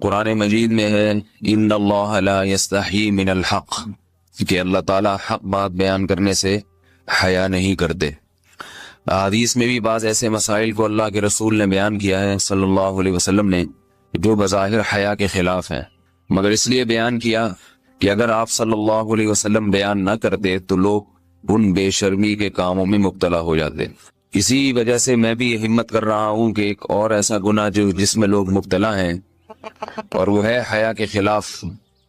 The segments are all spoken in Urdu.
قرآن مجید میں ہے ان اللہ لا یستحی من الحق، کہ اللہ تعالیٰ حق بات بیان کرنے سے حیا نہیں کرتے۔ حدیث میں بھی بعض ایسے مسائل کو اللہ کے رسول نے بیان کیا ہے صلی اللہ علیہ وسلم نے جو بظاہر حیا کے خلاف ہیں، مگر اس لیے بیان کیا کہ اگر آپ صلی اللہ علیہ وسلم بیان نہ کرتے تو لوگ ان بے شرمی کے کاموں میں مبتلا ہو جاتے۔ اسی وجہ سے میں بھی ہمت کر رہا ہوں کہ ایک اور ایسا گناہ جس میں لوگ مبتلا ہیں اور وہ ہے حیا کے خلاف،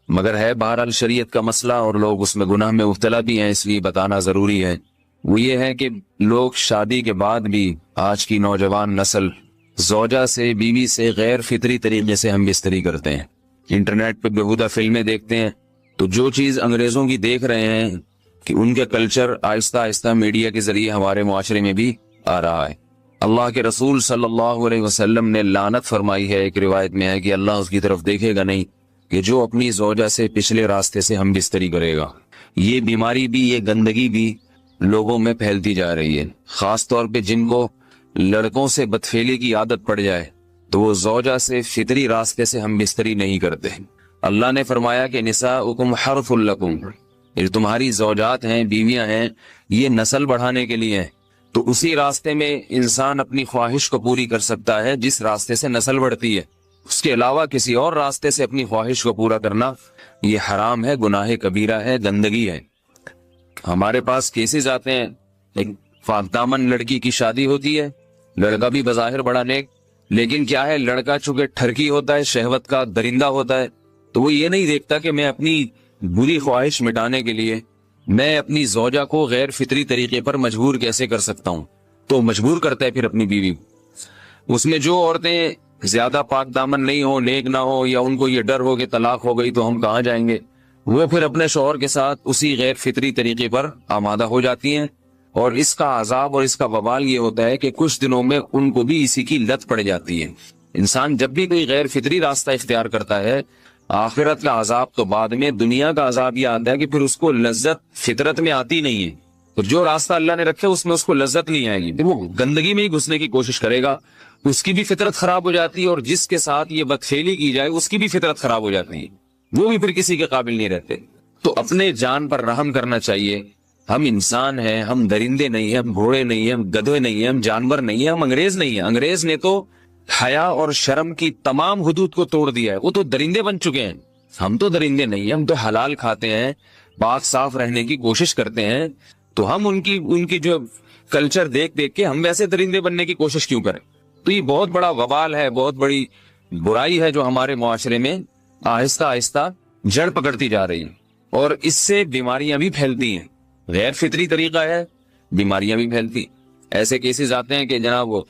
مگر ہے بہرحال شریعت کا مسئلہ اور لوگ اس میں گناہ میں مبتلا بھی ہیں، اس لیے بتانا ضروری ہے۔ وہ یہ ہے کہ لوگ شادی کے بعد بھی آج کی نوجوان نسل زوجہ سے، بیوی سے غیر فطری طریقے سے ہم بستری کرتے ہیں، انٹرنیٹ پہ بےہودہ فلمیں دیکھتے ہیں، تو جو چیز انگریزوں کی دیکھ رہے ہیں کہ ان کے کلچر آہستہ آہستہ میڈیا کے ذریعے ہمارے معاشرے میں بھی آ رہا ہے۔ اللہ کے رسول صلی اللہ علیہ وسلم نے لعنت فرمائی ہے، ایک روایت میں ہے کہ اللہ اس کی طرف دیکھے گا نہیں کہ جو اپنی زوجہ سے پچھلے راستے سے ہم بستری کرے گا۔ یہ بیماری بھی، یہ گندگی بھی لوگوں میں پھیلتی جا رہی ہے، خاص طور پہ جن کو لڑکوں سے بدفعلی کی عادت پڑ جائے تو وہ زوجہ سے فطری راستے سے ہم بستری نہیں کرتے۔ اللہ نے فرمایا کہ نساؤکم حرث لکم، یہ تمہاری زوجات ہیں، بیویاں ہیں، یہ نسل بڑھانے کے لیے ہیں، تو اسی راستے میں انسان اپنی خواہش کو پوری کر سکتا ہے جس راستے سے نسل بڑھتی ہے۔ اس کے علاوہ کسی اور راستے سے اپنی خواہش کو پورا کرنا یہ حرام ہے، گناہ کبیرہ ہے، گندگی ہے۔ ہمارے پاس کیسز آتے ہیں، ایک پاک دامن لڑکی کی شادی ہوتی ہے، لڑکا بھی بظاہر بڑا نیک، لیکن کیا ہے، لڑکا چونکہ ٹھرکی ہوتا ہے، شہوت کا درندہ ہوتا ہے، تو وہ یہ نہیں دیکھتا کہ میں اپنی بری خواہش مٹانے کے لیے میں اپنی زوجہ کو غیر فطری طریقے پر مجبور کیسے کر سکتا ہوں، تو مجبور کرتا ہے پھر اپنی بیوی کو۔ اس میں جو عورتیں زیادہ پاک دامن نہیں ہو، نیک نہ ہو، یا ان کو یہ ڈر ہو کہ طلاق ہو گئی تو ہم کہاں جائیں گے، وہ پھر اپنے شوہر کے ساتھ اسی غیر فطری طریقے پر آمادہ ہو جاتی ہیں، اور اس کا عذاب اور اس کا وبال یہ ہوتا ہے کہ کچھ دنوں میں ان کو بھی اسی کی لت پڑ جاتی ہے۔ انسان جب بھی کوئی غیر فطری راستہ اختیار کرتا ہے، آخرت کا عذاب تو بعد میں، دنیا کا عذاب یہ آتا ہے کہ پھر اس کو لذت فطرت میں آتی نہیں ہے، تو جو راستہ اللہ نے رکھے اس میں اس کو لذت نہیں آئے گی، پھر وہ گندگی میں ہی گھسنے کی کوشش کرے گا، اس کی بھی فطرت خراب ہو جاتی ہے، اور جس کے ساتھ یہ بدفعلی کی جائے اس کی بھی فطرت خراب ہو جاتی ہے، وہ بھی پھر کسی کے قابل نہیں رہتے۔ تو اپنے جان پر رحم کرنا چاہیے۔ ہم انسان ہیں، ہم درندے نہیں ہیں، ہم گھوڑے نہیں ہیں، ہم گدھے نہیں ہیں، ہم جانور نہیں ہیں، ہم انگریز نہیں ہیں۔ انگریز نے تو حیا اور شرم کی تمام حدود کو توڑ دیا ہے، وہ تو درندے بن چکے ہیں۔ ہم تو درندے نہیں ہیں، ہم تو حلال کھاتے ہیں، پاک صاف رہنے کی کوشش کرتے ہیں، تو ہم ان کی جو کلچر دیکھ کے ہم ویسے درندے بننے کی کوشش کیوں کریں؟ تو یہ بہت بڑا وبال ہے، بہت بڑی برائی ہے جو ہمارے معاشرے میں آہستہ آہستہ جڑ پکڑتی جا رہی ہے، اور اس سے بیماریاں بھی پھیلتی ہیں۔ غیر فطری طریقہ ہے، بیماریاں بھی پھیلتی۔ ایسے کیسز آتے ہیں کہ جناب وہ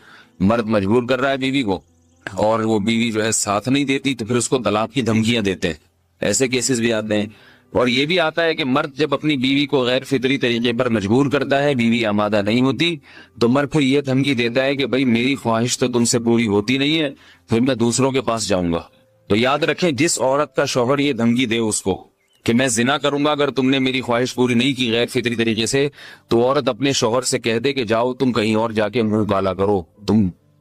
مرد مجبور کر رہا ہے بیوی کو، اور وہ بیوی جو ہے ساتھ نہیں دیتی تو پھر اس کو طلاق کی دھمکیاں دیتے ہیں، ایسے کیسز بھی آتے ہیں۔ اور یہ بھی آتا ہے کہ مرد جب اپنی بیوی کو غیر فطری طریقے پر مجبور کرتا ہے، بیوی آمادہ نہیں ہوتی، تو مرد پھر یہ دھمکی دیتا ہے کہ بھائی میری خواہش تو تم سے پوری ہوتی نہیں ہے، پھر میں دوسروں کے پاس جاؤں گا۔ تو یاد رکھیں، جس عورت کا شوہر یہ دھمکی دے اس کو کہ میں زنا کروں گا اگر تم نے میری خواہش پوری نہیں کی غیر فطری طریقے سے، تو عورت اپنے شوہر سے کہہ دے کہ جاؤ تم کہیں اور جا کے منہ کالا کرو،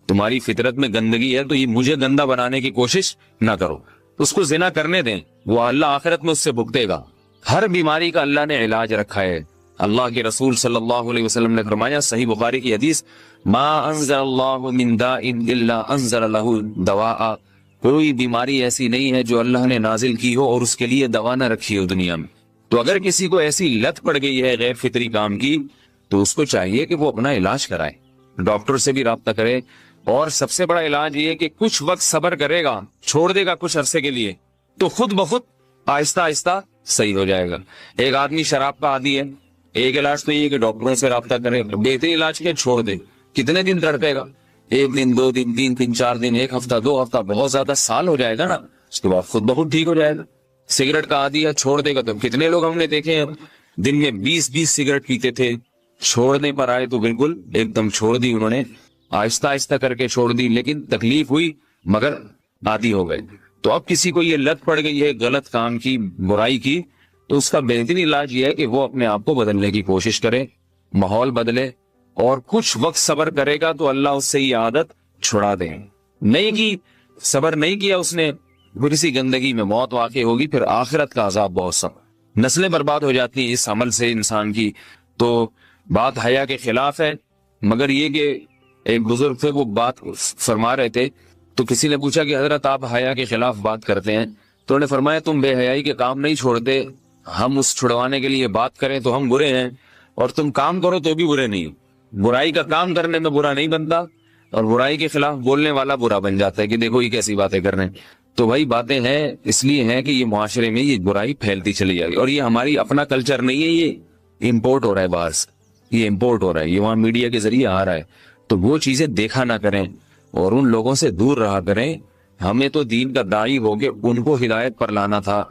تمہاری فطرت میں گندگی ہے تو یہ مجھے گندا بنانے کی کوشش نہ کرو، اس کو زنا کرنے دیں، وہ اللہ آخرت میں اس سے بھگتے گا۔ ہر بیماری کا اللہ نے علاج رکھا ہے۔ اللہ کے رسول صلی اللہ علیہ وسلم نے فرمایا، صحیح بخاری کی حدیث، ما انزل اللہ من داء الا انزل له دواء، کوئی بیماری ایسی نہیں ہے جو اللہ نے نازل کی ہو اور اس کے لیے دوا نہ رکھی ہو دنیا میں۔ تو اگر کسی کو ایسی لت پڑ گئی ہے غیر فطری کام کی، تو اس کو چاہیے کہ وہ اپنا علاج کرائے، ڈاکٹر سے بھی رابطہ کرے، اور سب سے بڑا علاج یہ کہ کچھ وقت صبر کرے گا، چھوڑ دے گا کچھ عرصے کے لیے، تو خود بخود آہستہ آہستہ صحیح ہو جائے گا۔ ایک آدمی شراب کا عادی ہے، ایک علاج تو یہ کہ ڈاکٹروں سے رابطہ کرے، بہترین علاج کیا، چھوڑ دے۔ کتنے دن تڑپے گا؟ ایک دن، 2 دن، 3 دن، 4 دن، 1 ہفتہ، 2 ہفتہ، بہت زیادہ سال ہو جائے گا نا، اس کے بعد خود بخود ٹھیک ہو جائے گا۔ سگریٹ کا عادی ہے، چھوڑ دے گا، تو کتنے لوگ ہم نے دیکھے ہیں دن میں 20 سگریٹ پیتے تھے، چھوڑنے پر آئے تو بالکل ایک دم چھوڑ دی انہوں نے، آہستہ آہستہ کر کے چھوڑ دی، لیکن تکلیف ہوئی مگر عادی ہو گئے۔ تو اب کسی کو یہ لت پڑ گئی ہے غلط کام کی، برائی کی، تو اس کا بہترین علاج یہ ہے کہ وہ اپنے آپ کو بدلنے کی کوشش کرے، ماحول بدلے، اور کچھ وقت صبر کرے گا تو اللہ اس سے یہ عادت چھڑا دے۔ نہیں کی، صبر نہیں کیا اس نے، پھر اسی گندگی میں موت واقع ہوگی، پھر آخرت کا عذاب بہت سخت، نسلیں برباد ہو جاتی ہیں اس عمل سے انسان کی۔ تو بات حیا کے خلاف ہے، مگر یہ کہ ایک بزرگ تھے وہ بات فرما رہے تھے، تو کسی نے پوچھا کہ حضرت آپ حیا کے خلاف بات کرتے ہیں، تو انہوں نے فرمایا تم بے حیائی کے کام نہیں چھوڑتے، ہم اس چھڑوانے کے لیے بات کریں تو ہم برے ہیں، اور تم کام کرو تو بھی برے نہیں ہو۔ برائی کا کام کرنے میں برا نہیں بنتا، اور برائی کے خلاف بولنے والا برا بن جاتا ہے کہ دیکھو یہ کیسی باتیں کر رہے ہیں۔ تو وہی باتیں ہیں، اس لیے ہیں کہ یہ معاشرے میں یہ برائی پھیلتی چلی جائے گی، اور یہ ہماری اپنا کلچر نہیں ہے، یہ امپورٹ ہو رہا ہے باہر سے، یہ امپورٹ ہو رہا ہے، یہ وہاں میڈیا کے ذریعے آ رہا ہے۔ تو وہ چیزیں دیکھا نہ کریں اور ان لوگوں سے دور رہا کریں۔ ہمیں تو دین کا داعی ہو کے ان کو ہدایت پر لانا تھا،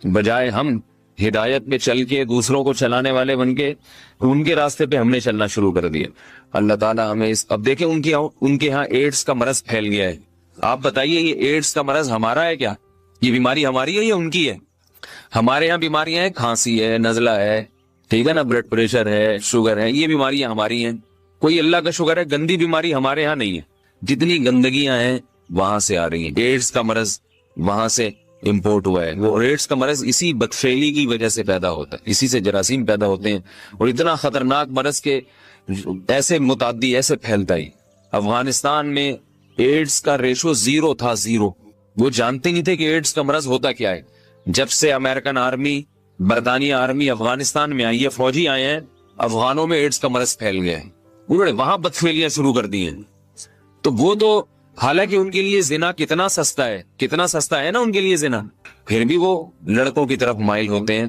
بجائے ہم ہدایت پہ چل کے دوسروں کو چلانے والے بن کے ان کے راستے پہ ہم نے چلنا شروع کر دیا۔ اللہ تعالیٰ ہمیں اب دیکھیں ان کے ہاں ایڈس کا مرض پھیل گیا ہے۔ آپ بتائیے یہ ایڈس کا مرض ہمارا ہے کیا؟ یہ بیماری ہماری ہے یا ان کی ہے؟ ہمارے یہاں بیماریاں ہیں، کھانسی ہے، نزلہ ہے، ٹھیک ہے نا، بلڈ پریشر ہے، شوگر ہے، یہ بیماریاں ہماری ہیں۔ کوئی اللہ کا شکر ہے گندی بیماری ہمارے یہاں نہیں ہے۔ جتنی گندگیاں ہیں وہاں سے آ رہی ہیں، ایڈس کا مرض وہاں سے امپورٹ ہوا ہے۔ وہ ایڈس کا مرض اسی بدفعلی کی وجہ سے پیدا ہوتا ہے، اسی سے جراثیم پیدا ہوتے ہیں، اور اتنا خطرناک مرض کے ایسے متعدی ایسے پھیلتا ہی۔ افغانستان میں ایڈس کا ریشو 0 تھا، 0۔ وہ جانتے نہیں تھے کہ ایڈس کا مرض ہوتا کیا ہے۔ جب سے امریکن آرمی، برطانیہ آرمی افغانستان میں آئی ہے، فوجی آئے ہیں، افغانوں میں ایڈس کا مرض پھیل گیا ہے، انہوں نے وہاں بدفعلیاں شروع کر دی ہیں۔ تو وہ تو حالانکہ ان کے لیے زنا کتنا سستا ہے، کتنا سستا ہے نا ان کے لیے زنا، پھر بھی وہ لڑکوں کی طرف مائل ہوتے ہیں۔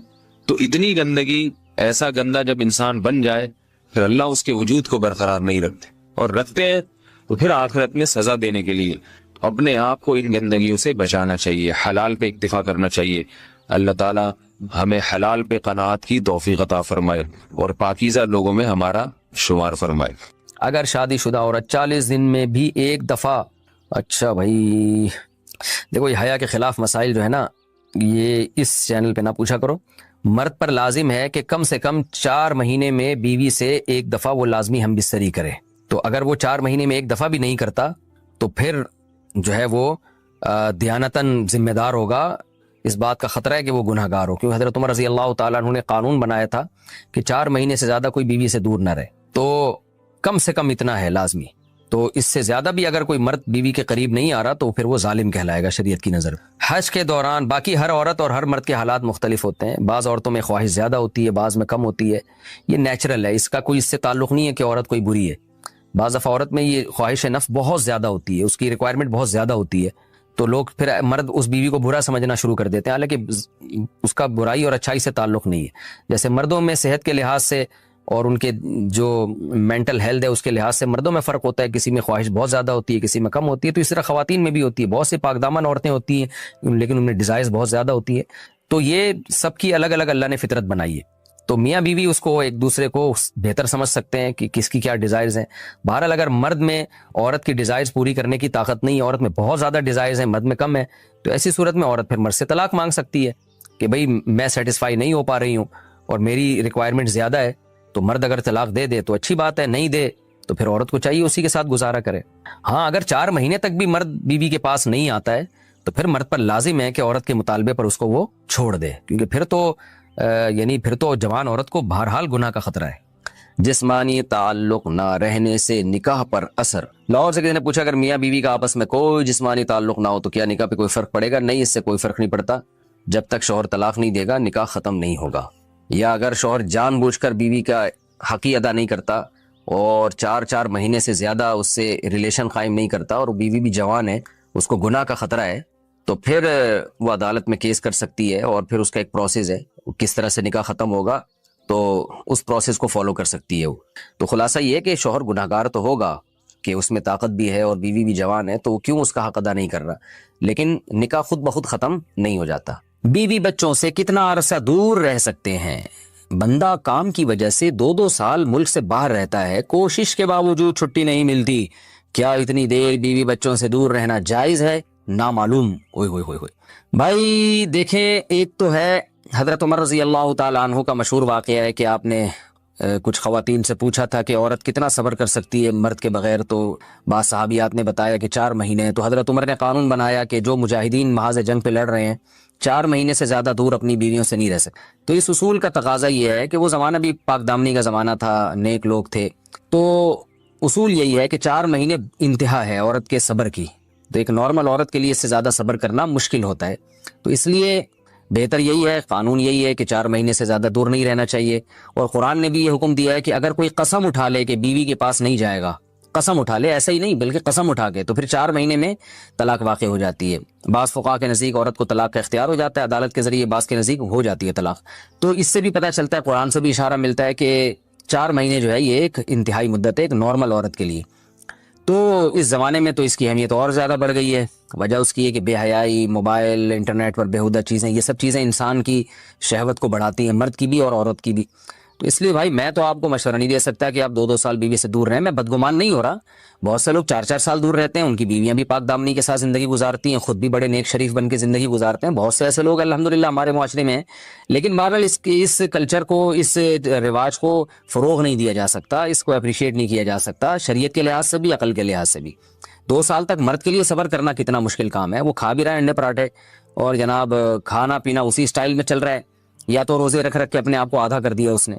تو اتنی گندگی، ایسا گندا جب انسان بن جائے پھر اللہ اس کے وجود کو برقرار نہیں رکھتے، اور رکھتے ہیں تو پھر آخرت میں سزا دینے کے لیے اپنے آپ کو ان گندگیوں سے بچانا چاہیے، حلال پہ اکتفا کرنا چاہیے۔ اللہ تعالیٰ ہمیں حلال پہ قناعت کی توفیق عطا فرمائے اور پاکیزہ لوگوں میں ہمارا شمار فرمائے۔ اگر شادی شدہ عورت 40 دن میں بھی ایک دفعہ، اچھا بھائی دیکھو یہ حیا کے خلاف مسائل جو ہے نا، یہ اس چینل پہ نہ پوچھا کرو۔ مرد پر لازم ہے کہ کم سے کم 4 مہینے میں بیوی سے ایک دفعہ وہ لازمی ہم بستری کرے، تو اگر وہ 4 مہینے میں ایک دفعہ بھی نہیں کرتا تو پھر جو ہے وہ دیانتاً ذمہ دار ہوگا۔ اس بات کا خطرہ ہے کہ وہ گناہ گار ہو، کیونکہ حضرت عمر رضی اللہ تعالیٰ عنہ نے قانون بنایا تھا کہ 4 مہینے سے زیادہ کوئی بیوی سے دور نہ رہے، تو کم سے کم اتنا ہے لازمی۔ تو اس سے زیادہ بھی اگر کوئی مرد بیوی کے قریب نہیں آ رہا تو پھر وہ ظالم کہلائے گا شریعت کی نظر۔ حج کے دوران باقی ہر عورت اور ہر مرد کے حالات مختلف ہوتے ہیں، بعض عورتوں میں خواہش زیادہ ہوتی ہے، بعض میں کم ہوتی ہے، یہ نیچرل ہے، اس کا کوئی اس سے تعلق نہیں ہے کہ عورت کوئی بری ہے۔ بعض دفعہ عورت میں یہ خواہش نفس بہت زیادہ ہوتی ہے، اس کی ریکوائرمنٹ بہت زیادہ ہوتی ہے، تو لوگ پھر مرد اس بیوی کو برا سمجھنا شروع کر دیتے ہیں، حالانکہ اس کا برائی اور اچھائی سے تعلق نہیں ہے۔ جیسے مردوں میں صحت کے لحاظ سے اور ان کے جو مینٹل ہیلتھ ہے اس کے لحاظ سے مردوں میں فرق ہوتا ہے، کسی میں خواہش بہت زیادہ ہوتی ہے، کسی میں کم ہوتی ہے، تو اس طرح خواتین میں بھی ہوتی ہے۔ بہت سی پاک دامن عورتیں ہوتی ہیں لیکن ان میں ڈیزائرز بہت زیادہ ہوتی ہے، تو یہ سب کی الگ الگ اللہ نے فطرت بنائی ہے، تو میاں بیوی اس کو ایک دوسرے کو بہتر سمجھ سکتے ہیں کہ کس کی کیا ڈیزائرز ہیں۔ بہرحال اگر مرد میں عورت کی ڈیزائرز پوری کرنے کی طاقت نہیں ہے، عورت میں بہت زیادہ ڈیزائرز ہیں، مرد میں کم ہے، تو ایسی صورت میں عورت پھر مرد سے طلاق مانگ سکتی ہے کہ بھئی میں سیٹسفائی نہیں ہو پا رہی ہوں اور میری ریکوائرمنٹ زیادہ ہے۔ تو مرد اگر طلاق دے دے تو اچھی بات ہے، نہیں دے تو پھر عورت کو چاہیے اسی کے ساتھ گزارا کرے۔ ہاں اگر 4 مہینے تک بھی مرد بیوی کے پاس نہیں آتا ہے تو پھر مرد پر لازم ہے کہ عورت کے مطالبے پر اس کو وہ چھوڑ دے، کیونکہ پھر تو جوان عورت کو بہرحال گناہ کا خطرہ ہے۔ جسمانی تعلق نہ رہنے سے نکاح پر اثر۔ لاہور سے کسی نے پوچھا اگر میاں بیوی کا آپس میں کوئی جسمانی تعلق نہ ہو تو کیا نکاح پہ کوئی فرق پڑے گا؟ نہیں، اس سے کوئی فرق نہیں پڑتا، جب تک شوہر طلاق نہیں دے گا نکاح ختم نہیں ہوگا۔ یا اگر شوہر جان بوجھ کر بیوی کا حقی ادا نہیں کرتا اور 4 مہینے سے زیادہ اس سے ریلیشن قائم نہیں کرتا اور بیوی بھی جوان ہے، اس کو گناہ کا خطرہ ہے، تو پھر وہ عدالت میں کیس کر سکتی ہے، اور پھر اس کا ایک پروسیس ہے، کس طرح سے نکاح ختم ہوگا تو اس پروسیس کو فالو کر سکتی ہے وہ۔ تو خلاصہ یہ ہے کہ شوہر گناہ گار تو ہوگا کہ اس میں طاقت بھی ہے اور بیوی بھی جوان ہے، تو وہ کیوں اس کا حق ادا نہیں کر رہا، لیکن نکاح خود بخود ختم نہیں ہو جاتا۔ بیوی بچوں سے کتنا عرصہ دور رہ سکتے ہیں؟ بندہ کام کی وجہ سے 2 سال ملک سے باہر رہتا ہے، کوشش کے باوجود چھٹی نہیں ملتی، کیا اتنی دیر بیوی بچوں سے دور رہنا جائز ہے؟ نامعلوم۔ اوئے ہوئے ہوئے ہوئے بھائی دیکھیں، ایک تو ہے حضرت عمر رضی اللہ تعالیٰ عنہ کا مشہور واقعہ ہے کہ آپ نے کچھ خواتین سے پوچھا تھا کہ عورت کتنا صبر کر سکتی ہے مرد کے بغیر، تو بعض صحابیات نے بتایا کہ 4 مہینے. تو حضرت عمر نے قانون بنایا کہ جو مجاہدین محاذ جنگ پہ لڑ رہے ہیں 4 مہینے سے زیادہ دور اپنی بیویوں سے نہیں رہ سکتے. تو اس اصول کا تقاضا یہ ہے کہ وہ زمانہ بھی پاک دامنی کا زمانہ تھا، نیک لوگ تھے، تو اصول یہی ہے کہ 4 مہینے انتہا ہے عورت کے صبر کی. تو ایک نارمل عورت کے لیے اس سے زیادہ صبر کرنا مشکل ہوتا ہے. تو اس لیے بہتر یہی ہے، قانون یہی ہے کہ 4 مہینے سے زیادہ دور نہیں رہنا چاہیے. اور قرآن نے بھی یہ حکم دیا ہے کہ اگر کوئی قسم اٹھا لے کہ بیوی کے پاس نہیں جائے گا، قسم اٹھا لے، ایسا ہی نہیں بلکہ قسم اٹھا کے، تو پھر 4 مہینے میں طلاق واقع ہو جاتی ہے. بعض فقہا کے نزدیک عورت کو طلاق کا اختیار ہو جاتا ہے عدالت کے ذریعے، بعض کے نزدیک ہو جاتی ہے طلاق. تو اس سے بھی پتہ چلتا ہے، قرآن سے بھی اشارہ ملتا ہے کہ 4 مہینے جو ہے یہ ایک انتہائی مدت ہے ایک نارمل عورت کے لیے. تو اس زمانے میں تو اس کی اہمیت اور زیادہ بڑھ گئی ہے. وجہ اس کی ہے کہ بے حیائی، موبائل، انٹرنیٹ پر بیہودہ چیزیں، یہ سب چیزیں انسان کی شہوت کو بڑھاتی ہیں، مرد کی بھی اور عورت کی بھی. تو اس لیے بھائی میں تو آپ کو مشورہ نہیں دے سکتا کہ آپ 2 سال بیوی سے دور رہیں. میں بدگمان نہیں ہو رہا، بہت سے لوگ 4 سال دور رہتے ہیں، ان کی بیویاں بھی پاک دامنی کے ساتھ زندگی گزارتی ہیں، خود بھی بڑے نیک شریف بن کے زندگی گزارتے ہیں. بہت سے ایسے لوگ الحمدللہ ہمارے معاشرے میں ہیں. لیکن بہرحال اس کلچر کو، اس رواج کو فروغ نہیں دیا جا سکتا، اس کو اپریشیٹ نہیں کیا جا سکتا شریعت کے لحاظ سے بھی، عقل کے لحاظ سے بھی. 2 سال تک مرد کے لیے صبر کرنا کتنا مشکل کام ہے. وہ کھا بھی رہا ہے انڈے پراٹھے اور جناب کھانا پینا اسی سٹائل میں چل رہا ہے، یا تو روزے رکھ کے اپنے آپ کو آدھا کر دیا اس نے.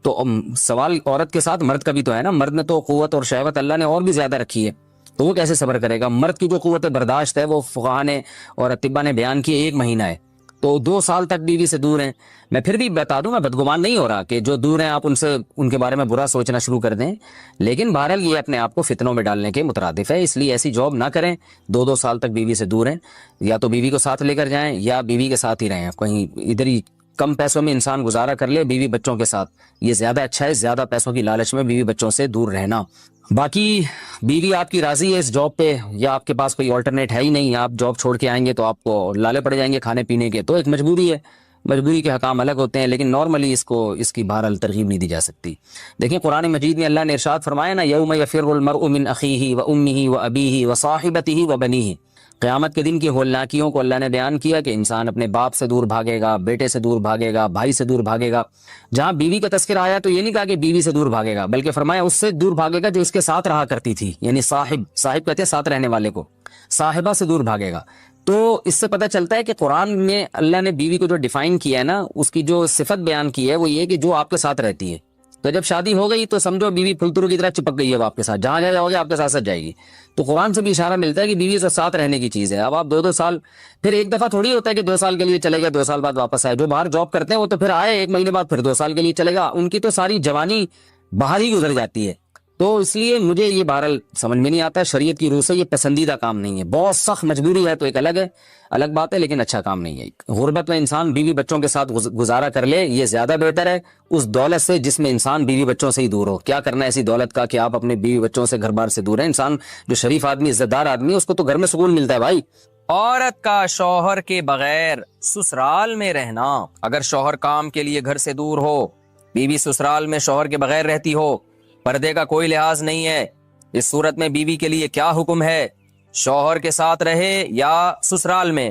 تو سوال عورت کے ساتھ مرد کا بھی تو ہے نا. مرد نے تو قوت اور شہوت اللہ نے اور بھی زیادہ رکھی ہے، تو وہ کیسے صبر کرے گا؟ مرد کی جو قوت برداشت ہے وہ فقہا نے اور اطباء نے بیان کی 1 مہینہ ہے. تو 2 سال تک بیوی سے دور ہیں. میں پھر بھی بتا دوں، میں بدگمان نہیں ہو رہا کہ جو دور ہیں آپ ان کے بارے میں برا سوچنا شروع کر دیں، لیکن بہرحال یہ اپنے آپ کو فتنوں میں ڈالنے کے مترادف ہے. اس لیے ایسی جاب نہ کریں. 2 سال تک بیوی سے دور ہیں، یا تو بیوی کو ساتھ لے کر جائیں یا بیوی کے ساتھ ہی رہیں. کہیں ادھر ہی کم پیسوں میں انسان گزارا کر لے بیوی بچوں کے ساتھ، یہ زیادہ اچھا ہے، زیادہ پیسوں کی لالچ میں بیوی بچوں سے دور رہنا. باقی بیوی آپ کی راضی ہے اس جاب پہ، یا آپ کے پاس کوئی آلٹرنیٹ ہے ہی نہیں، آپ جاب چھوڑ کے آئیں گے تو آپ کو لالے پڑ جائیں گے کھانے پینے کے، تو ایک مجبوری ہے. مجبوری کے حکام الگ ہوتے ہیں، لیکن نارملی اس کی بہرحال ترغیب نہیں دی جا سکتی. دیکھیں قرآن مجید میں اللہ نے ارشاد فرمایا نا، یوم یفر المرء من اخیہ وامہ وابیہ وصاحبتہ وبنیہ. قیامت کے دن کی ہولناکیوں کو اللہ نے بیان کیا کہ انسان اپنے باپ سے دور بھاگے گا، بیٹے سے دور بھاگے گا، بھائی سے دور بھاگے گا. جہاں بیوی کا تذکرہ آیا تو یہ نہیں کہا کہ بیوی سے دور بھاگے گا، بلکہ فرمایا اس سے دور بھاگے گا جو اس کے ساتھ رہا کرتی تھی، یعنی صاحب کہتے ہیں ساتھ رہنے والے کو، صاحبہ سے دور بھاگے گا. تو اس سے پتہ چلتا ہے کہ قرآن میں اللہ نے بیوی کو جو ڈیفائن کیا ہے نا، اس کی جو صفت بیان کی ہے وہ یہ کہ جو آپ کے ساتھ رہتی ہے. تو جب شادی ہو گئی تو سمجھو بیوی پھلترو کی طرح چپک گئی ہے آپ کے ساتھ، جہاں جاؤ گے آپ کے ساتھ جائے گی. تو قرآن سے بھی اشارہ ملتا ہے کہ بیوی سے ساتھ رہنے کی چیز ہے. اب آپ 2 سال، پھر ایک دفعہ تھوڑی ہوتا ہے کہ 2 سال کے لیے چلے گا 2 سال بعد واپس آئے. جو باہر جاب کرتے ہیں وہ تو پھر آئے 1 مہینے بعد پھر 2 سال کے لیے چلے گا، ان کی تو ساری جوانی باہر ہی گزر جاتی ہے. تو اس لیے مجھے یہ بہرحال سمجھ میں نہیں آتا ہے، شریعت کی روح سے یہ پسندیدہ کام نہیں ہے. بہت سخت مجبوری ہے تو ایک الگ بات ہے، لیکن اچھا کام نہیں ہے. غربت میں انسان بیوی بچوں کے ساتھ گزارا کر لے، یہ زیادہ بہتر ہے اس دولت سے جس میں انسان بیوی بچوں سے ہی دور ہو. کیا کرنا ہے ایسی دولت کا کہ آپ اپنے بیوی بچوں سے گھر بار سے دور ہیں؟ انسان جو شریف آدمی، عزت دار آدمی، اس کو تو گھر میں سکون ملتا ہے بھائی. عورت کا شوہر کے بغیر سسرال میں رہنا. اگر شوہر کام کے لیے گھر سے دور ہو، بیوی سسرال میں شوہر کے بغیر رہتی ہو، پردے کا کوئی لحاظ نہیں ہے، اس صورت میں بیوی کے لیے کیا حکم ہے؟ شوہر کے ساتھ رہے یا سسرال میں؟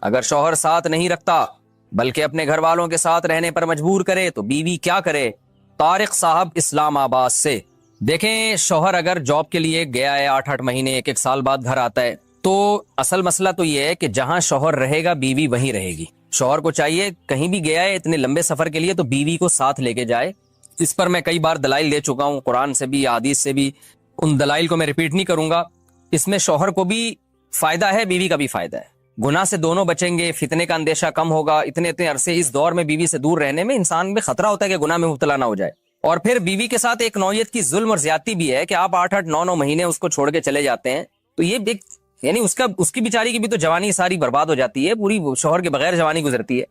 اگر شوہر ساتھ نہیں رکھتا بلکہ اپنے گھر والوں کے ساتھ رہنے پر مجبور کرے تو بیوی کیا کرے؟ طارق صاحب اسلام آباد سے. دیکھیں شوہر اگر جاب کے لیے گیا ہے 8 مہینے، 1 سال بعد گھر آتا ہے، تو اصل مسئلہ تو یہ ہے کہ جہاں شوہر رہے گا بیوی وہیں رہے گی. شوہر کو چاہیے کہیں بھی گیا ہے اتنے لمبے سفر کے لیے تو بیوی کو ساتھ لے کے جائے. اس پر میں کئی بار دلائل دے چکا ہوں، قرآن سے بھی، حدیث سے بھی. ان دلائل کو میں ریپیٹ نہیں کروں گا. اس میں شوہر کو بھی فائدہ ہے، بیوی کا بھی فائدہ ہے. گناہ سے دونوں بچیں گے، فتنے کا اندیشہ کم ہوگا. اتنے عرصے اس دور میں بیوی سے دور رہنے میں انسان میں خطرہ ہوتا ہے کہ گناہ میں مبتلا نہ ہو جائے. اور پھر بیوی کے ساتھ ایک نوعیت کی ظلم اور زیادتی بھی ہے کہ آپ 8 9 مہینے اس کو چھوڑ کے چلے جاتے ہیں، تو یہ یعنی اس کی بیچاری کی بھی تو جوانی ساری برباد ہو جاتی ہے، پوری شوہر کے بغیر جوانی گزرتی ہے.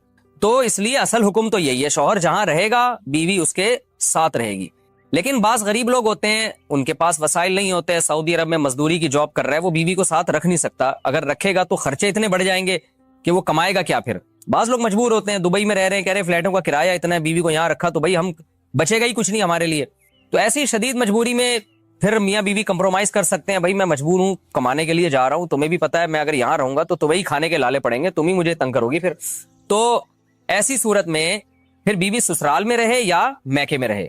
تو اس لیے اصل حکم تو یہی ہے، شوہر جہاں رہے گا بیوی اس کے ساتھ رہے گی. لیکن بعض غریب لوگ ہوتے ہیں، ان کے پاس وسائل نہیں ہوتے، سعودی عرب میں مزدوری کی جاب کر رہا ہے، وہ بیوی کو ساتھ رکھ نہیں سکتا. اگر رکھے گا تو خرچے اتنے بڑھ جائیں گے کہ وہ کمائے گا کیا پھر. بعض لوگ مجبور ہوتے ہیں، دبئی میں رہ رہے ہیں، کہہ رہے ہیں فلیٹوں کا کرایہ اتنا ہے، بیوی کو یہاں رکھا تو بھائی ہم بچے گا ہی کچھ نہیں ہمارے لیے. تو ایسی شدید مجبوری میں پھر میاں بیوی کمپرومائز کر سکتے ہیں. بھائی میں مجبور ہوں، کمانے کے لیے جا رہا ہوں، تمہیں بھی پتا ہے میں اگر یہاں رہوں گا تو تمہیں ہی کھانے کے لالے پڑیں گے، تم ہی مجھے تنگ کرو گی پھر. تو ایسی صورت میں پھر بیوی سسرال میں رہے یا میکے میں رہے،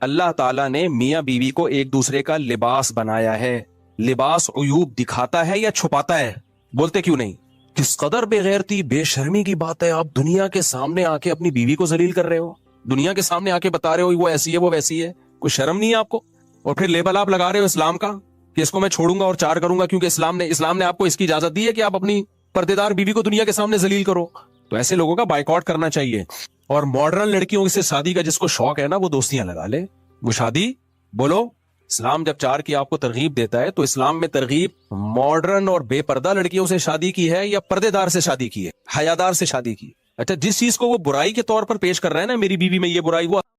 اللہ تعالیٰ نے میاں بیوی کو ایک دوسرے کا لباس بنایا ہے. لباس عیوب دکھاتا ہے یا چھپاتا ہے؟ بولتے کیوں نہیں؟ کس قدر بے غیرتی بے شرمی کی بات ہے. آپ دنیا کے سامنے آ کے اپنی بیوی کو ذلیل کر رہے ہو, دنیا کے سامنے آ کے بتا رہے ہو وہ ایسی ہے وہ ویسی ہے. کوئی شرم نہیں ہے آپ کو؟ اور پھر لیبل آپ لگا رہے ہو اسلام کا کہ اس کو میں چھوڑوں گا اور 4 کروں گا کیونکہ اسلام نے آپ کو اس کی اجازت دی ہے کہ آپ اپنی پردے دار بیوی کو دنیا کے سامنے ذلیل کرو. تو ایسے لوگوں کا بائیکاٹ کرنا چاہیے. اور ماڈرن لڑکیوں سے شادی کا جس کو شوق ہے نا, وہ دوستیاں لگا لے. وہ شادی بولو, اسلام جب 4 کی آپ کو ترغیب دیتا ہے تو اسلام میں ترغیب ماڈرن اور بے پردہ لڑکیوں سے شادی کی ہے یا پردے دار سے شادی کی ہے, حیادار سے شادی کی؟ اچھا, جس چیز کو وہ برائی کے طور پر پیش کر رہے ہیں نا, میری بیوی میں یہ برائی, وہ